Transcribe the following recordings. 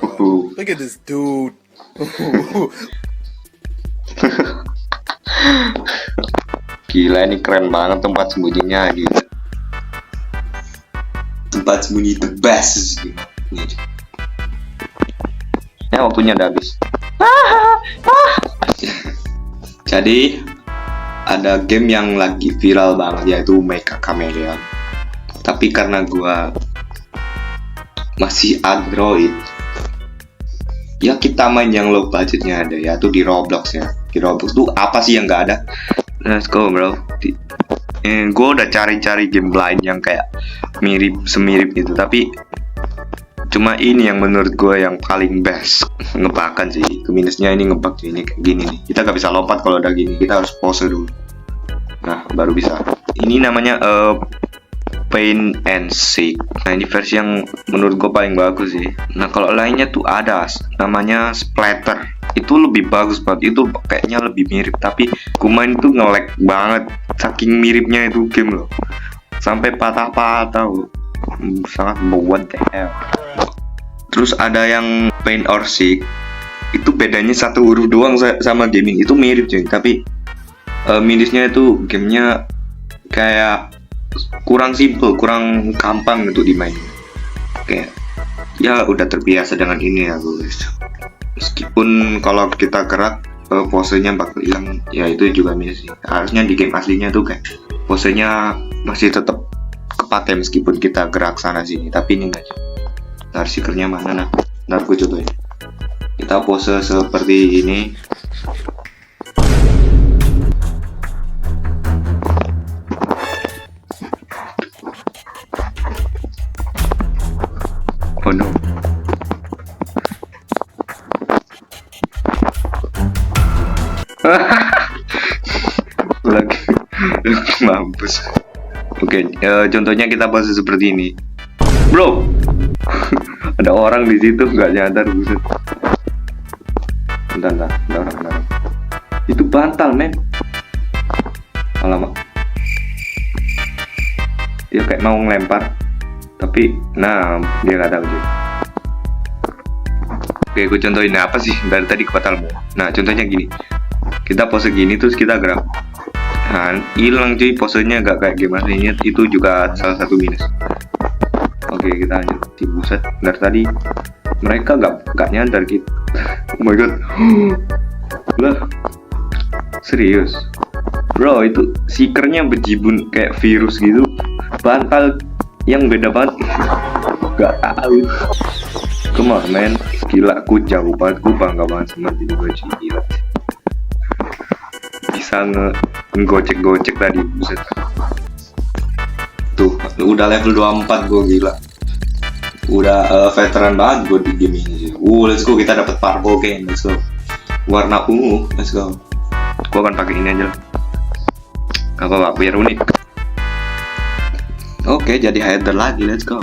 Look at this dude. Gila, ini keren banget tempat sembunyinya, gila. Tempat sembunyi the best. Ini aja. Ya, waktunya udah habis. Jadi ada game yang lagi viral banget, yaitu Mecha Chameleon. Tapi karena gua masih Android, ya kita main yang low budgetnya ada, yaitu di Roblox ya. Di Roblox tuh apa sih yang nggak ada? Let's go bro. Gue udah cari-cari game lain yang kayak semirip gitu, tapi cuma ini yang menurut gue yang paling best. Ngebakan sih, minusnya ini ngebug ini kayak gini nih. Kita gak bisa lompat kalau udah gini, kita harus pause dulu. Nah baru bisa. Ini namanya Pain and Seek. Nah ini versi yang menurut gue paling bagus sih. Nah kalau lainnya tuh ada namanya Splatter. Itu lebih bagus banget, itu kayaknya lebih mirip, tapi gue main tuh nge-lag banget saking miripnya itu game loh, sampai patah-patah loh. Sangat what the hell. Terus ada yang Pain or Seek, itu bedanya satu huruf doang sama game ini. Itu mirip cuy, tapi minusnya itu gamenya kayak kurang simple, kurang gampang untuk dimain. Kayak ya udah terbiasa dengan ini ya guys. Meskipun kalau kita gerak posenya bakal hilang, ya itu juga minus sih. Harusnya di game aslinya tuh kayak posenya masih tetap kepake meskipun kita gerak sana sini, tapi ini enggak. Ntar seekernya mana nah? Ntar gue cobain. Kita pose seperti ini. Oh no. lagi mampus. Oke, contohnya kita pose seperti ini, bro. Ada orang di situ nggak nyadar, buset. Bentar, ada orang. Itu bantal men. Alamak, dia kayak mau ngelempar, tapi nah dia nggak tahu sih. Oke, gue contohin apa sih dari tadi ke batalmu. Nah contohnya gini, kita pose gini terus kita gerak, nah hilang cuy posenya, gak kayak gimana ini. Itu juga salah satu minus. Oke, kita lanjut. Buset, dari tadi mereka gak nyadar gitu. Oh my god. Lah serius bro, itu seekernya bejibun kayak virus gitu, bantal yang beda banget. Gak tahu. Come on man, gila, aku jauh banget, aku bangga banget sama diri gue, gila. Bisa ngegocek tadi, buset. Tuh, udah level 24 gue, gila. Udah veteran banget gue di game ini. Let's go, kita dapat purple game, let's go. Warna ungu, let's go. Gue akan pakai ini aja. Apa biar unik. Oke, jadi header lagi, let's go.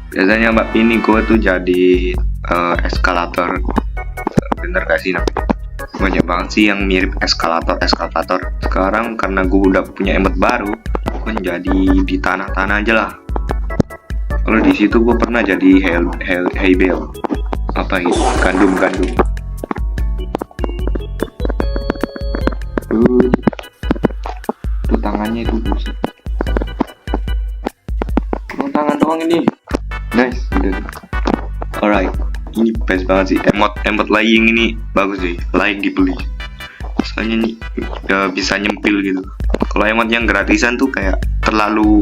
Biasanya mbak ini gue tuh jadi eskalator. Bener gak sih namanya? Banyak banget sih yang mirip eskalator. Sekarang karena gue udah punya emot baru, gue jadi di tanah-tanah aja lah. Kalau di situ gue pernah jadi hay bale. Apa itu? Gandum. Tuh tangannya itu buset. Tangan doang ini. Nice, udah. Alright, ini best banget sih. Emot lying ini bagus sih. Lying dibeli. Soalnya nih bisa nyempil gitu. Kalau emot yang gratisan tuh kayak terlalu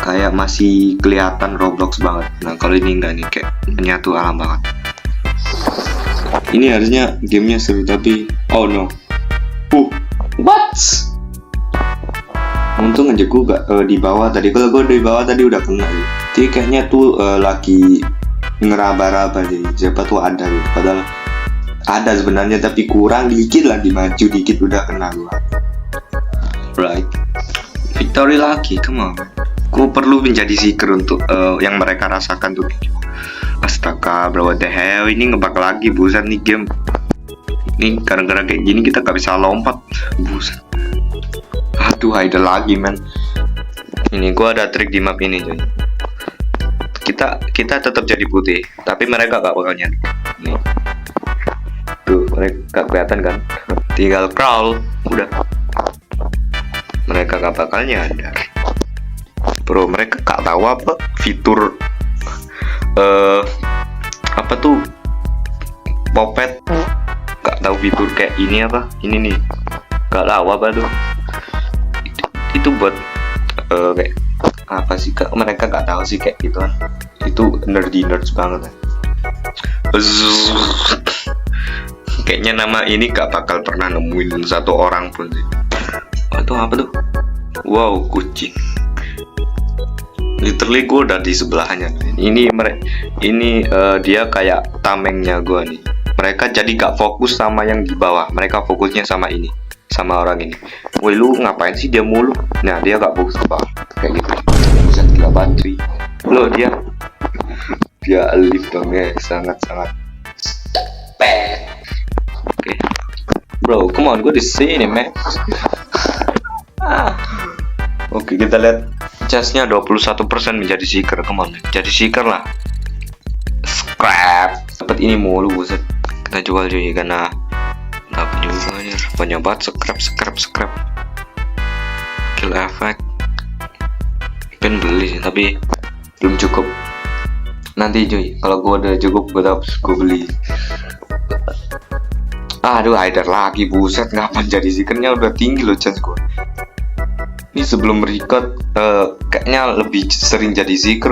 kayak masih kelihatan Roblox banget. Nah kalau ini enggak nih, kayak menyatu alam banget. Ini harusnya gamenya seru tapi oh no. What? Untung aja gue gak di bawah tadi. Kalau gue di bawah tadi udah kena sih. Jadi kayaknya tuh lagi ngeraba-raba sih. Siapa tuh ada gitu. Padahal ada sebenarnya tapi kurang dikit, lagi maju dikit udah kena gue. Right. Victory lagi, come on. Gue perlu menjadi seeker untuk yang mereka rasakan tuh. Astaga, bro, what the hell, ini ngebug lagi, buset nih game. Ini gara-gara kayak gini kita gak bisa lompat, buset. Aduh, ada lagi man. Ini gue ada trik di map ini, coy. kita tetap jadi putih, tapi mereka gak bakal nyadar. Nih. Tuh, mereka kelihatan kan? Tinggal crawl, udah. Mereka gak bakal nyadar. Bro, mereka gak tahu apa fitur apa tuh popet, gak tahu fitur kayak ini apa, ini nih, gak tahu apa tuh. Itu buat kayak apa sih, mereka gak tahu sih kayak gitu kan. Itu nerds banget kan. Kayaknya nama ini gak bakal pernah nemuin satu orang pun sih. Itu apa tuh? Wow, kucing. Literally gue udah di sebelahnya. Ini dia kayak tamengnya gue nih. Mereka jadi gak fokus sama yang di bawah. Mereka fokusnya sama ini, sama orang ini. Woi, lu ngapain sih dia mulu? Nah, dia gak fokus ke bawah. Kayak gitu. Bisa gila bantu. Lo dia alif dong ya, sangat-sangat. Oke. Bro, come on, gue di sini, man. Oke, kita lihat chestnya 21% menjadi seeker. Come on, jadi seeker lah. Scrap. Dapat ini mulu, buset. Kita jual juga karena dapat juga ya. Banyak banget scrap. Kill effect. Pengen beli sih, tapi belum cukup. Nanti cuy, kalau gue udah cukup gue beli. Aduh, hider lagi, buset. Ngapain jadi seekernya udah tinggi loh chance gue. Ini sebelum record kayaknya lebih sering jadi seeker.